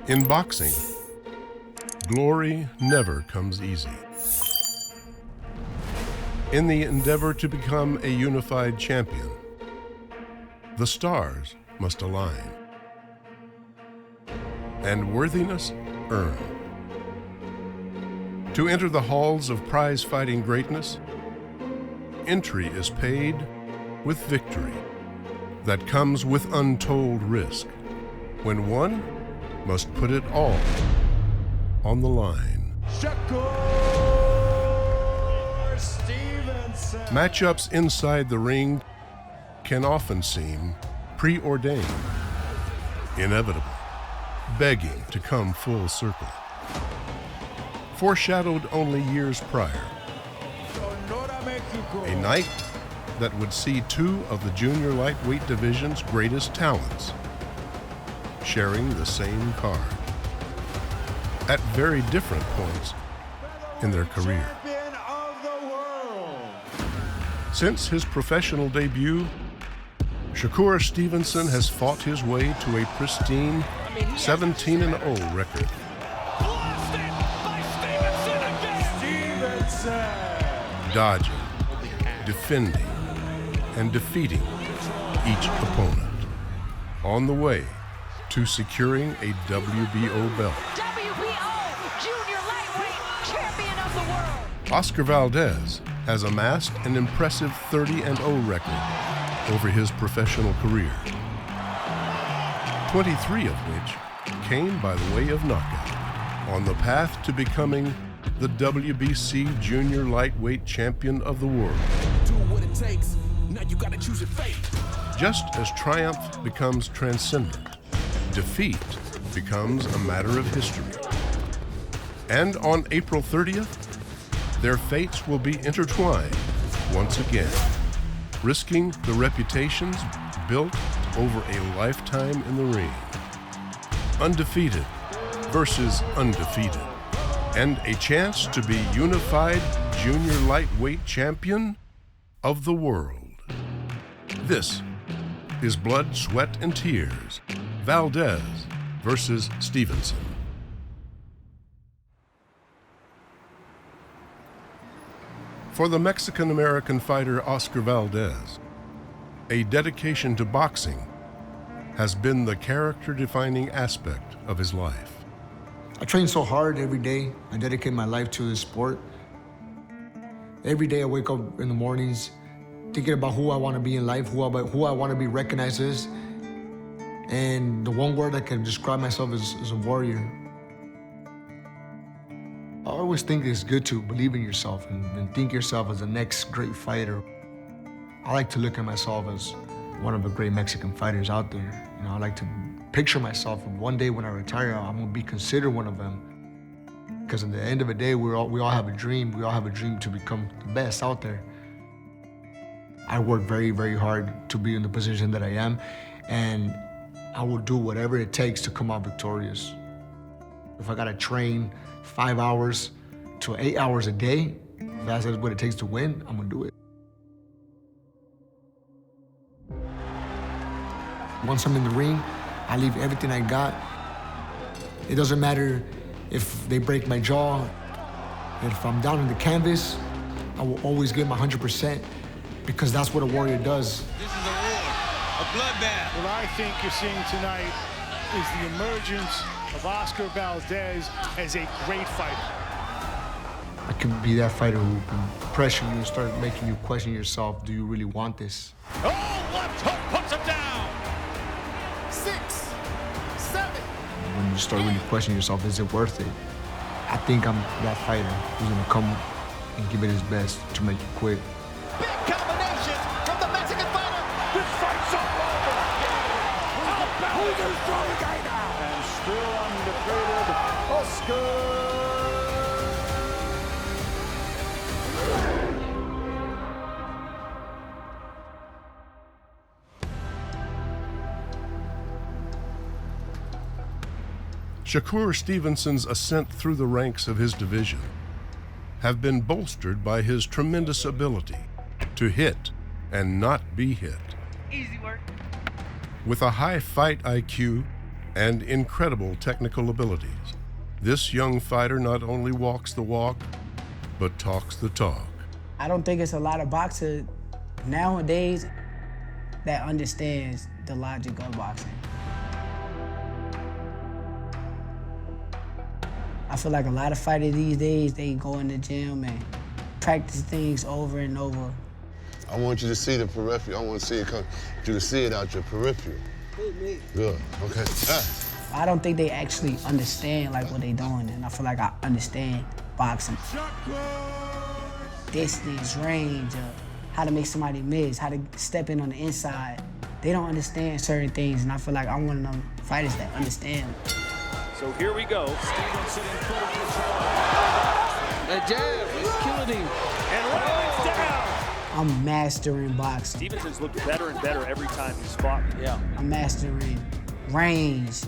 In boxing, glory never comes easy. In the endeavor to become a unified champion, the stars must align and worthiness earned. To enter the halls of prize-fighting greatness, entry is paid with victory that comes with untold risk when one must put it all on the line. Shakur Stevenson. Matchups inside the ring can often seem preordained, inevitable, begging to come full circle. Foreshadowed only years prior. A night that would see two of the junior lightweight division's greatest talents sharing the same card at very different points in their career. Since his professional debut, Shakur Stevenson has fought his way to a pristine 17-0 record. Dodging, defending, and defeating each opponent on the way to securing a WBO belt. WBO Jr lightweight champion of the world. Óscar Valdez has amassed an impressive 30-0 record over his professional career, 23 of which came by the way of knockout, on the path to becoming the WBC Jr lightweight champion of the world. Do what it takes. Now you gotta choose your fate. Just as triumph becomes transcendent, defeat becomes a matter of history. And on April 30th, their fates will be intertwined once again, risking the reputations built over a lifetime in the ring. Undefeated versus undefeated, and a chance to be unified junior lightweight champion of the world. This is Blood, Sweat, and Tears, Valdez versus Stevenson. For the Mexican-American fighter Óscar Valdez, a dedication to boxing has been the character-defining aspect of his life. I train so hard every day. I dedicate my life to this sport. Every day I wake up in the mornings thinking about who I want to be in life, who I want to be recognized as. And the one word I can describe myself is a warrior. I always think it's good to believe in yourself and think yourself as the next great fighter. I like to look at myself as one of the great Mexican fighters out there. You know, I like to picture myself one day when I retire, I'm gonna be considered one of them. Because at the end of the day, we all have a dream. We all have a dream to become the best out there. I work very, very hard to be in the position that I am, and I will do whatever it takes to come out victorious. If I gotta train 5 hours to 8 hours a day, if that's what it takes to win, I'm gonna do it. Once I'm in the ring, I leave everything I got. It doesn't matter if they break my jaw. If I'm down in the canvas, I will always give my 100% because that's what a warrior does. This is a war, a bloodbath. What I think you're seeing tonight is the emergence of Óscar Valdez as a great fighter. I can be that fighter who can pressure you and start making you question yourself, do you really want this? Oh, left hook puts him down. 6, 7. When you start really questioning yourself, is it worth it? I think I'm that fighter who's gonna come and give it his best to make you quit. Big combination from the Mexican fighter. This fight's all over. Who's a strong guy now? And still undefeated, Óscar. Shakur Stevenson's ascent through the ranks of his division have been bolstered by his tremendous ability to hit and not be hit. Easy work. With a high fight IQ and incredible technical abilities. This young fighter not only walks the walk, but talks the talk. I don't think it's a lot of boxers nowadays that understands the logic of boxing. I feel like a lot of fighters these days, they go in the gym and practice things over and over. I want you to see the periphery. I want to see it come. You to see it out your periphery. Good. Okay. I don't think they actually understand like what they're doing, and I feel like I understand boxing. Distance, range, how to make somebody miss, how to step in on the inside. They don't understand certain things, and I feel like I'm one of them fighters that understand. So here we go. Stevenson in full control. That jab is killing him. And Whyte's down. I'm mastering boxing. Stevenson's looked better and better every time he's fought. Yeah. I'm mastering range.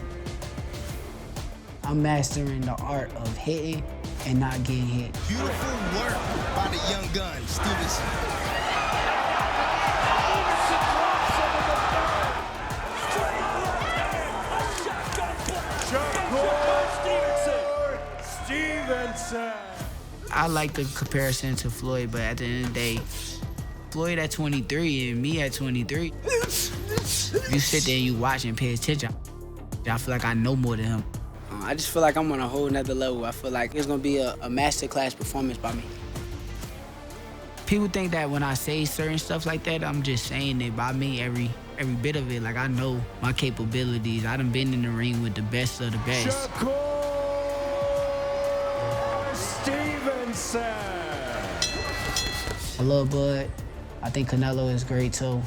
I'm mastering the art of hitting and not getting hit. Beautiful work by the young gun, Stevenson. Shakur Stevenson. I like the comparison to Floyd, but at the end of the day, Floyd at 23 and me at 23, you sit there and you watch and pay attention. I feel like I know more than him. I just feel like I'm on a whole nother level. I feel like it's gonna be a masterclass performance by me. People think that when I say certain stuff like that, I'm just saying it by me, every bit of it. Like, I know my capabilities. I done been in the ring with the best of the best. Shakur Stevenson. I love Bud. I think Canelo is great too.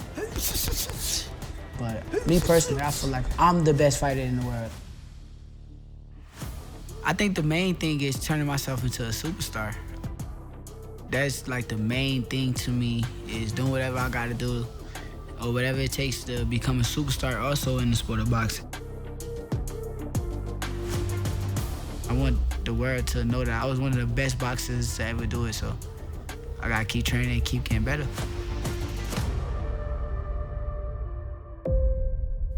But me personally, I feel like I'm the best fighter in the world. I think the main thing is turning myself into a superstar. That's like the main thing to me, is doing whatever I gotta do or whatever it takes to become a superstar also in the sport of boxing. I want the world to know that I was one of the best boxers to ever do it, so I gotta keep training and keep getting better.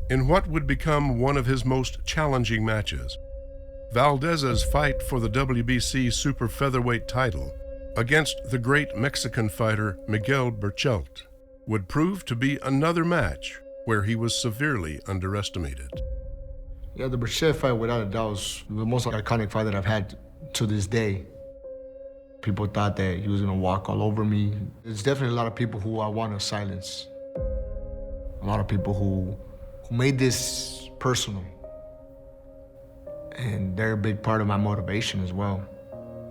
In what would become one of his most challenging matches, Valdez's fight for the WBC super featherweight title against the great Mexican fighter Miguel Berchelt would prove to be another match where he was severely underestimated. Yeah, the Berchelt fight, without a doubt, was the most iconic fight that I've had to this day. People thought that he was gonna walk all over me. There's definitely a lot of people who I want to silence. A lot of people who made this personal. And they're a big part of my motivation as well.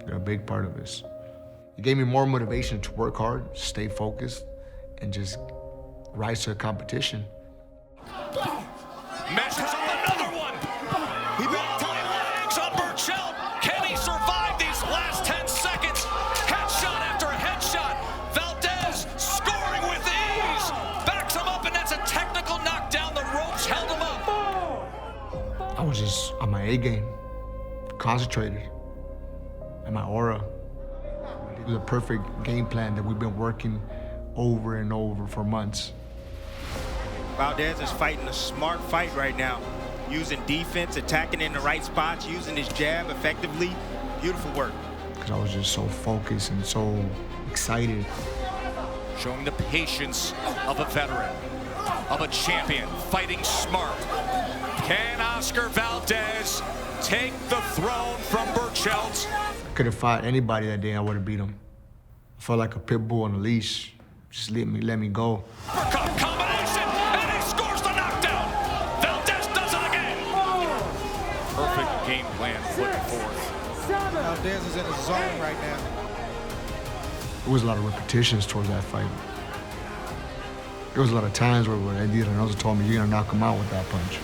They're a big part of this. It gave me more motivation to work hard, stay focused, and just rise to a competition. Messes up another one. He backed high legs on Berchelt. Can he survive these last 10 seconds? Headshot after headshot. Valdez scoring with ease. Backs him up, and that's a technical knockdown. The ropes held him up. I was just on my A game, concentrated, and my aura. It was a perfect game plan that we've been working over and over for months. Valdez is fighting a smart fight right now, using defense, attacking in the right spots, using his jab effectively. Beautiful work. Because I was just so focused and so excited. Showing the patience of a veteran, of a champion, fighting smart. Can Óscar Valdez take the throne from Berchelt? I could have fought anybody that day, I would have beat him. I felt like a pit bull on a leash. Just let me go. Uppercut combination, and he scores the knockdown. Valdez does it again. Perfect game plan put forth. Valdez is in his zone right now. There was a lot of repetitions towards that fight. There was a lot of times where Eddie Reynoso told me, you're gonna knock him out with that punch.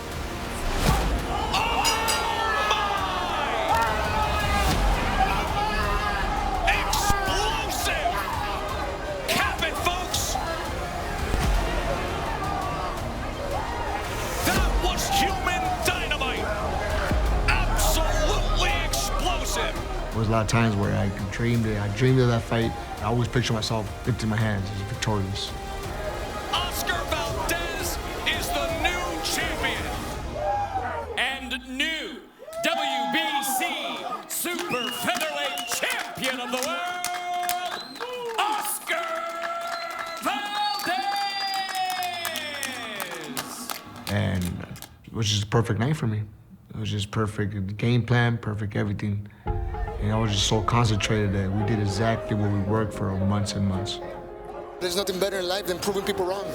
There was a lot of times where I dreamed of that fight. I always picture myself lifting my hands as victorious. Óscar Valdez is the new champion. And WBC Super Featherweight Champion of the World, Óscar Valdez! And it was just a perfect night for me. It was just perfect game plan, perfect everything. And I was just so concentrated that we did exactly what we worked for months and months. There's nothing better in life than proving people wrong.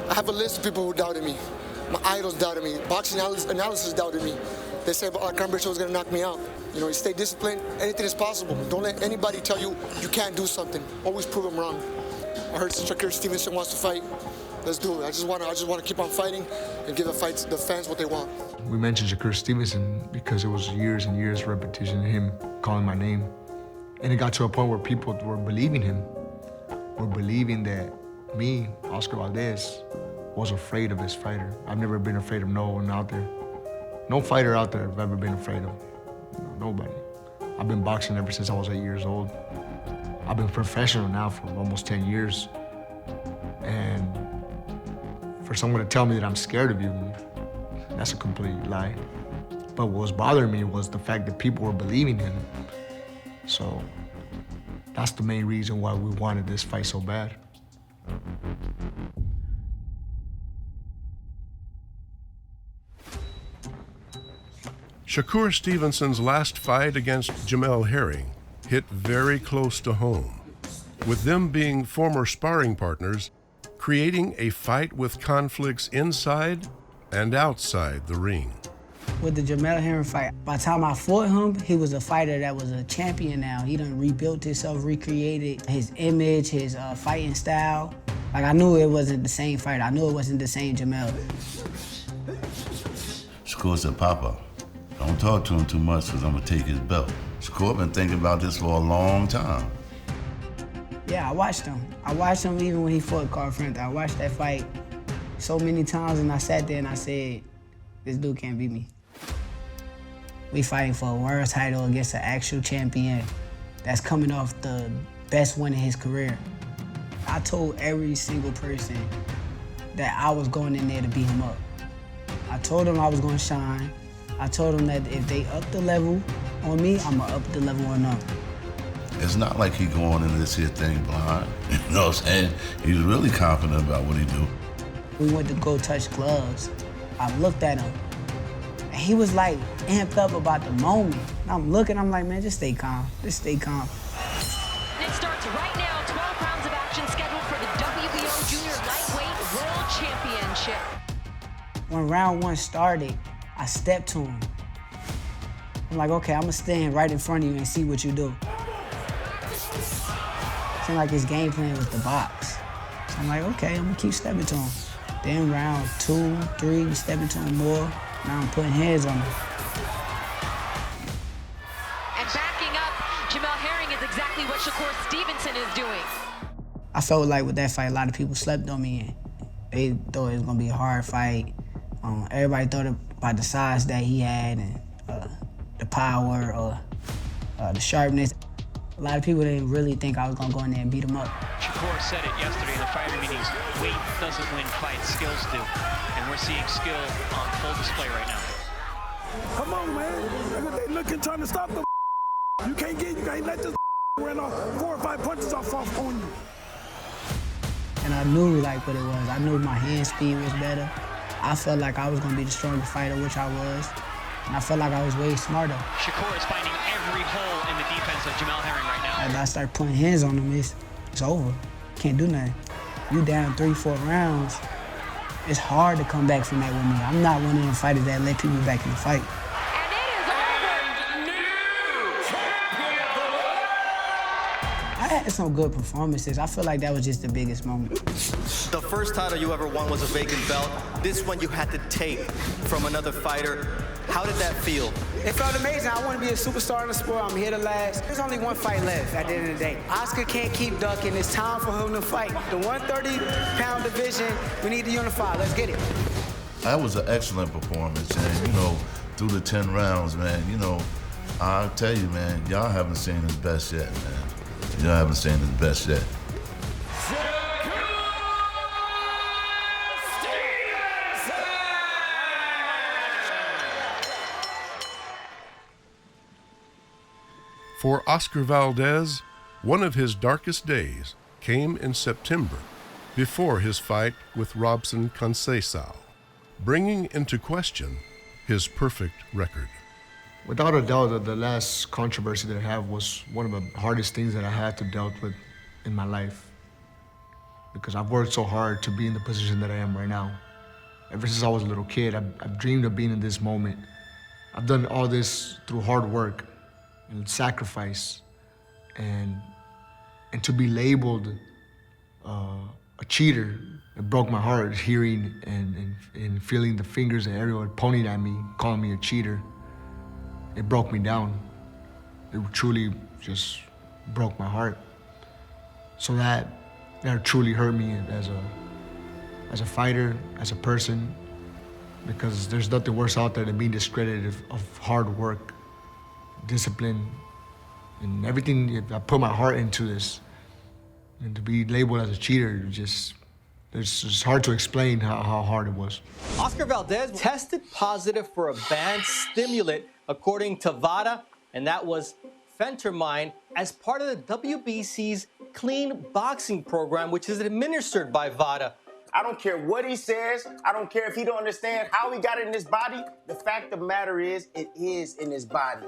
I have a list of people who doubted me. My idols doubted me. Boxing analysis doubted me. They said Berchelt was going to knock me out. You know, you stay disciplined, anything is possible. Don't let anybody tell you you can't do something. Always prove them wrong. I heard Shakur Stevenson wants to fight. Let's do it. I just want to keep on fighting and give the fans what they want. We mentioned Shakur Stevenson because it was years and years of repetition of him calling my name. And it got to a point where people were believing him. Were believing that me, Óscar Valdez, was afraid of his fighter. I've never been afraid of no one out there. No fighter out there I've ever been afraid of. Nobody. I've been boxing ever since I was 8 years old. I've been professional now for almost 10 years. And for someone to tell me that I'm scared of you, that's a complete lie. But what was bothering me was the fact that people were believing him. So that's the main reason why we wanted this fight so bad. Shakur Stevenson's last fight against Jamel Herring hit very close to home, with them being former sparring partners, creating a fight with conflicts inside and outside the ring. With the Jamel Herring fight, by the time I fought him, he was a fighter that was a champion now. He done rebuilt himself, recreated his image, his fighting style. Like, I knew it wasn't the same fighter. I knew it wasn't the same Jamel. Shakur said, Papa, don't talk to him too much because I'm going to take his belt. Shakur been thinking about this for a long time. Yeah, I watched him. I watched him even when he fought Carl Front. I watched that fight so many times, and I sat there and I said, this dude can't beat me. We fighting for a world title against an actual champion that's coming off the best win in his career. I told every single person that I was going in there to beat him up. I told them I was going to shine. I told them that if they up the level on me, I'm going to up the level on them. It's not like he going into this here thing blind. You know what I'm saying? He's really confident about what he do. We went to go touch gloves. I looked at him, and he was like amped up about the moment. And I'm looking, I'm like, man, just stay calm. Just stay calm. It starts right now. 12 rounds of action scheduled for the WBO Jr Lightweight World Championship. When round one started, I stepped to him. I'm like, okay, I'm gonna stand right in front of you and see what you do. Seemed like his game plan was the box. So I'm like, okay, I'm gonna keep stepping to him. Then round 2, 3, we stepping to him more. Now I'm putting hands on him. And backing up, Jamel Herring is exactly what Shakur Stevenson is doing. I felt like with that fight, a lot of people slept on me. They thought it was gonna be a hard fight. Everybody thought about the size that he had and the power or the sharpness. A lot of people didn't really think I was gonna go in there and beat him up. Shakur said it yesterday in the fighter meetings, weight doesn't win fights, skills do. And we're seeing skill on full display right now. Come on, man. They looking, trying to stop the You can't let this run off 4 or 5 punches off on you. And I knew like what it was. I knew my hand speed was better. I felt like I was gonna be the strongest fighter, which I was. And I felt like I was way smarter. Shakur is finding every hole in the defense of Jamel Herring right now. As I start putting hands on him, it's over. Can't do nothing. You down 3, 4 rounds, it's hard to come back from that with me. I'm not one of them fighters that let people back in the fight. I had some good performances. I feel like that was just the biggest moment. The first title you ever won was a vacant belt. This one you had to take from another fighter. How did that feel? It felt amazing. I want to be a superstar in the sport. I'm here to last. There's only one fight left at the end of the day. Óscar can't keep ducking. It's time for him to fight. The 130-pound division, we need to unify. Let's get it. That was an excellent performance, and through the 10 rounds, man, I'll tell you, man, y'all haven't seen his best yet, man. Y'all haven't seen his best yet. For Óscar Valdez, one of his darkest days came in September before his fight with Robson Conceição, bringing into question his perfect record. Without a doubt, the last controversy that I have was one of the hardest things that I had to deal with in my life, because I've worked so hard to be in the position that I am right now. Ever since I was a little kid, I've dreamed of being in this moment. I've done all this through hard work and sacrifice, and to be labeled a cheater, it broke my heart, hearing and feeling the fingers that everyone pointing at me, calling me a cheater. It broke me down. It truly just broke my heart. So that truly hurt me as a fighter, as a person, because there's nothing worse out there than being discredited of hard work, discipline, and everything. I put my heart into this, and to be labeled as a cheater, it's hard to explain how hard it was. Óscar Valdez tested positive for a banned stimulant, according to VADA, and that was phentermine, as part of the WBC's clean boxing program, which is administered by VADA. I don't care what he says. I don't care if he don't understand how he got it in his body. The fact of the matter is, it is in his body.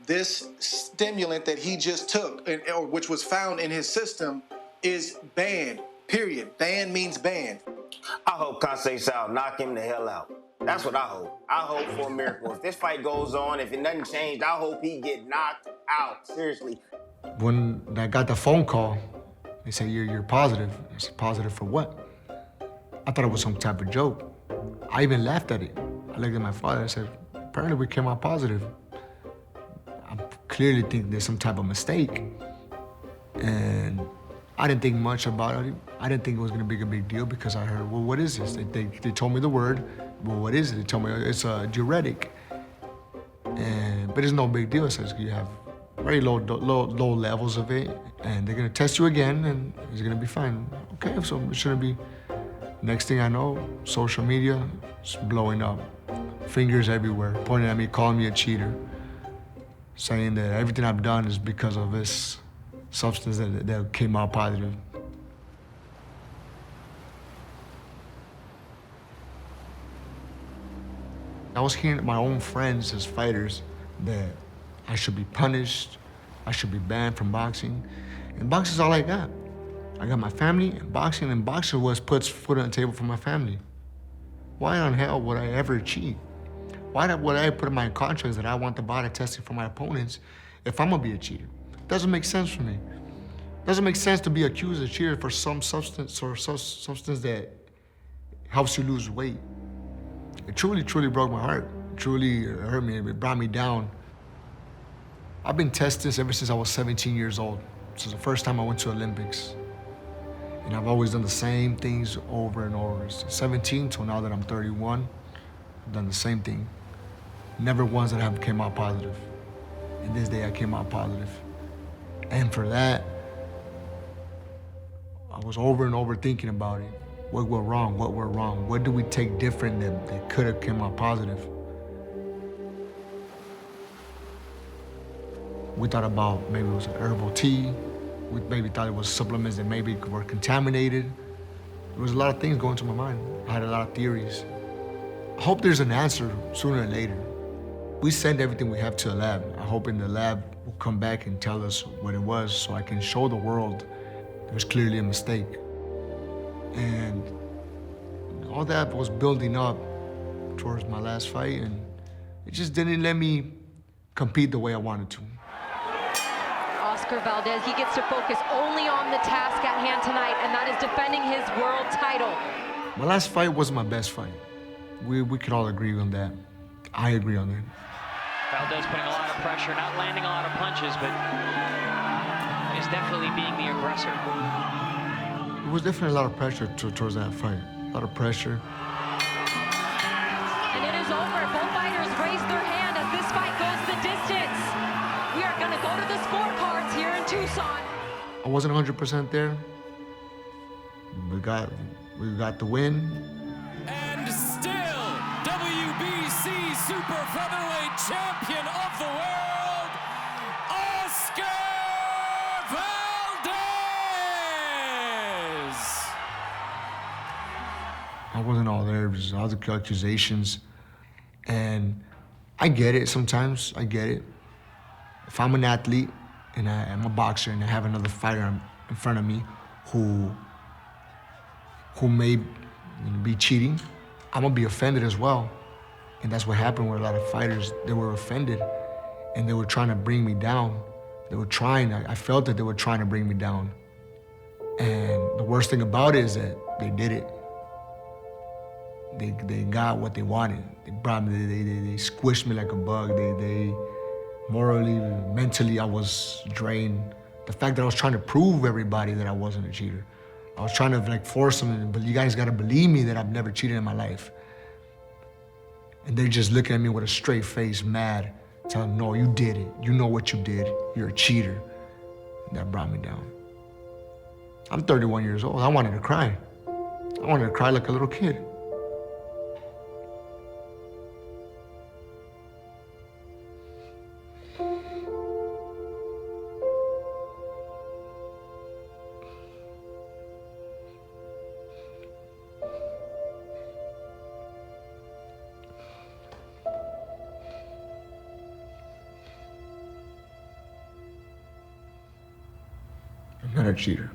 This stimulant that he just took, or which was found in his system, is banned, period. Banned means banned. I hope Conceição knock him the hell out. That's what I hope. I hope for a miracle. If this fight goes on, if it doesn't change, I hope he get knocked out. Seriously. When I got the phone call, they said, you're positive. I said, positive for what? I thought it was some type of joke. I even laughed at it. I looked at my father, I said, apparently we came out positive. I clearly think there's some type of mistake. And I didn't think much about it. I didn't think it was gonna be a big deal, because I heard, well, what is this? They told me the word. Well, what is it? They told me it's a diuretic. But it's no big deal. It says you have very low levels of it, and they're gonna test you again, and it's gonna be fine. Okay, so it shouldn't be. Next thing I know, social media is blowing up. Fingers everywhere, pointing at me, calling me a cheater, saying that everything I've done is because of this substance that came out positive. I was hearing my own friends as fighters that I should be punished, I should be banned from boxing. And boxing is all I got. I got my family and boxing was puts food on the table for my family. Why on hell would I ever cheat? Why would I put in my contracts that I want the body testing for my opponents if I'm gonna be a cheater? Doesn't make sense for me. Doesn't make sense to be accused of cheater for some substance or substance that helps you lose weight. It truly, truly broke my heart. It truly hurt me. It brought me down. I've been tested ever since I was 17 years old. This is the first time I went to Olympics. And I've always done the same things over and over. It's 17 till now that I'm 31, I've done the same thing. Never once that I have came out positive. And this day I came out positive. And for that, I was over and over thinking about it. What went wrong? What went wrong? What did we take different that could have come out positive? We thought about maybe it was an herbal tea. We maybe thought it was supplements that maybe were contaminated. There was a lot of things going through my mind. I had a lot of theories. I hope there's an answer sooner or later. We send everything we have to a lab. I hope in the lab will come back and tell us what it was so I can show the world there was clearly a mistake. And all that was building up towards my last fight, and it just didn't let me compete the way I wanted to. Óscar Valdez, he gets to focus only on the task at hand tonight, and that is defending his world title. My last fight was my best fight. We could all agree on that. I agree on that. Valdez putting a lot of pressure, not landing a lot of punches, but is definitely being the aggressor. There was definitely a lot of pressure towards that fight. A lot of pressure. And it is over. Both fighters raise their hand as this fight goes the distance. We are going to go to the scorecards here in Tucson. I wasn't 100% there. We got the win. And still, WBC Super Featherweight Champion of the World, Óscar I wasn't all there. It was all the accusations. And I get it sometimes. I get it. If I'm an athlete and I'm a boxer and I have another fighter in front of me who may be cheating, I'm gonna be offended as well. And that's what happened with a lot of fighters. They were offended and they were trying to bring me down. They were trying, I felt that they were trying to bring me down. And the worst thing about it is that they did it. They got what they wanted. They brought me, they squished me like a bug. They morally, mentally, I was drained. The fact that I was trying to prove everybody that I wasn't a cheater. I was trying to like force them, but you guys gotta believe me that I've never cheated in my life. And they're just looking at me with a straight face, mad, telling me, no, you did it. You know what you did. You're a cheater. And that brought me down. I'm 31 years old. I wanted to cry. I wanted to cry like a little kid. I'm not a cheater.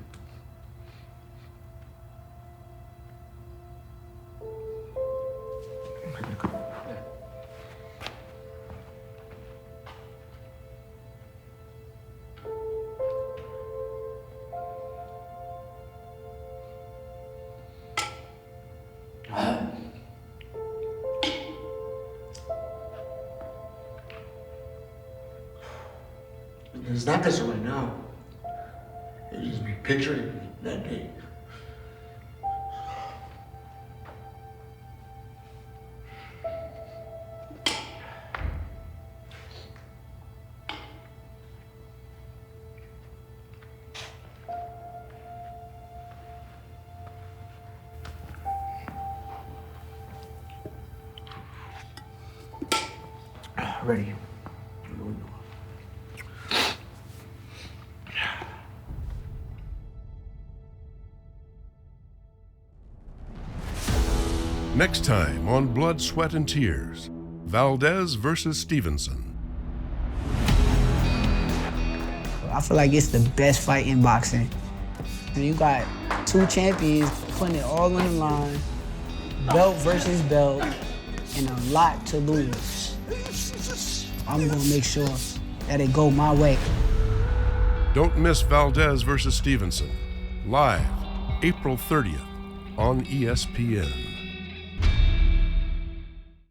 It's not this right now. It just be picturing that day. Ready. Next time on Blood, Sweat, and Tears, Valdez versus Stevenson. I feel like it's the best fight in boxing. And you got two champions putting it all on the line, belt versus belt, and a lot to lose. I'm gonna make sure that it go my way. Don't miss Valdez versus Stevenson, live April 30th on ESPN.